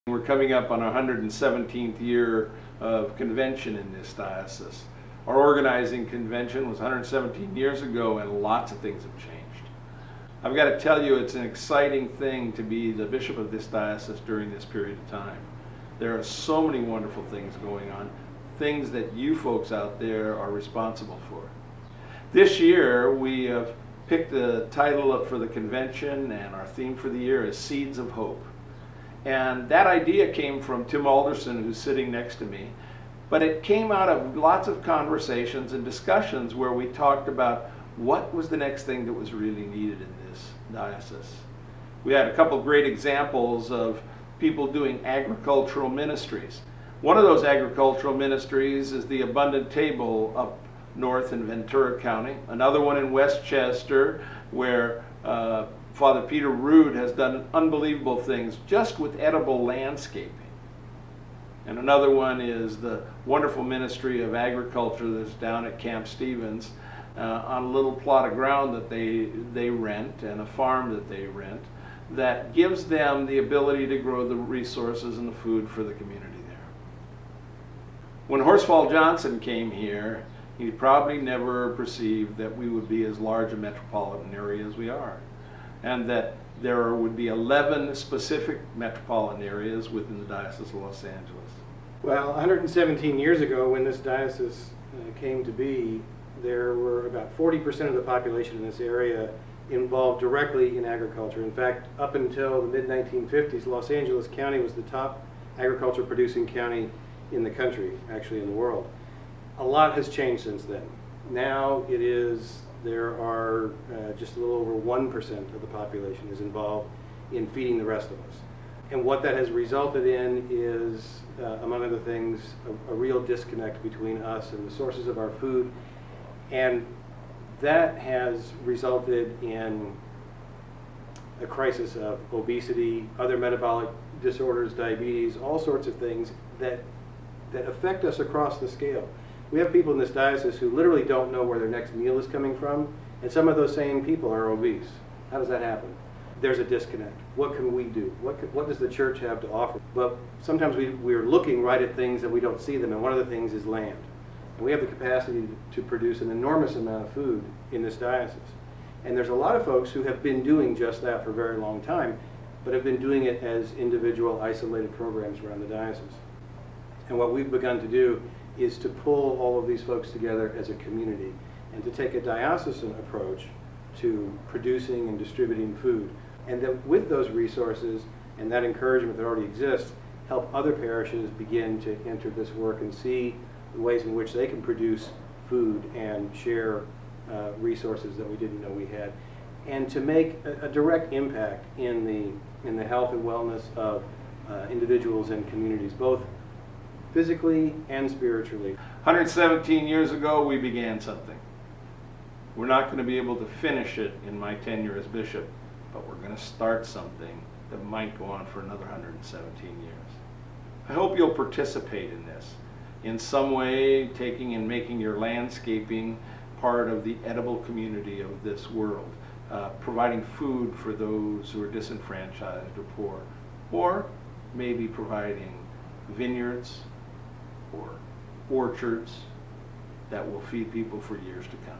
We're coming up on our 117th year of convention in this diocese. Our organizing convention was 117 years ago, and lots of things have changed. I've got to tell you, it's an exciting thing to be the bishop of this diocese during this period of time. There are so many wonderful things going on, things that you folks out there are responsible for. This year, we have picked the title for the convention, and our theme for the year is Seeds of Hope. And that idea came from Tim Alderson, who's sitting next to me. But it came out of lots of conversations and discussions where we talked about what was the next thing that was really needed in this diocese. We had a couple of great examples of people doing agricultural ministries. One of those agricultural ministries is the Abundant Table up north in Ventura County. Another one in Westchester, where Father Peter Rood has done unbelievable things just with edible landscaping. And another one is the wonderful ministry of agriculture that's down at Camp Stevens on a little plot of ground that they rent, and a farm that they rent, that gives them the ability to grow the resources and the food for the community there. When Horsfall Johnson came here, he probably never perceived that we would be as large a metropolitan area as we are, and that there would be 11 specific metropolitan areas within the Diocese of Los Angeles. Well, 117 years ago, when this diocese came to be, there were about 40% of the population in this area involved directly in agriculture. In fact, up until the mid-1950s, Los Angeles County was the top agriculture producing county in the country, actually in the world. A lot has changed since then. Now there are just a little over 1% of the population is involved in feeding the rest of us. And what that has resulted in is, among other things, a real disconnect between us and the sources of our food. And that has resulted in a crisis of obesity, other metabolic disorders, diabetes, all sorts of things that affect us across the scale. We have people in this diocese who literally don't know where their next meal is coming from, and some of those same people are obese. How does that happen? There's a disconnect. What can we do? What does the church have to offer? But sometimes we're looking right at things that we don't see them, and one of the things is land. And we have the capacity to produce an enormous amount of food in this diocese. And there's a lot of folks who have been doing just that for a very long time, but have been doing it as individual, isolated programs around the diocese. And what we've begun to do is to pull all of these folks together as a community and to take a diocesan approach to producing and distributing food. And that with those resources and that encouragement that already exists, help other parishes begin to enter this work and see the ways in which they can produce food and share resources that we didn't know we had, and to make a direct impact in the health and wellness of individuals and communities, both physically and spiritually. 117 years ago, we began something. We're not going to be able to finish it in my tenure as bishop, but we're going to start something that might go on for another 117 years. I hope you'll participate in this in some way, taking and making your landscaping part of the edible community of this world, providing food for those who are disenfranchised or poor, or maybe providing vineyards or orchards that will feed people for years to come.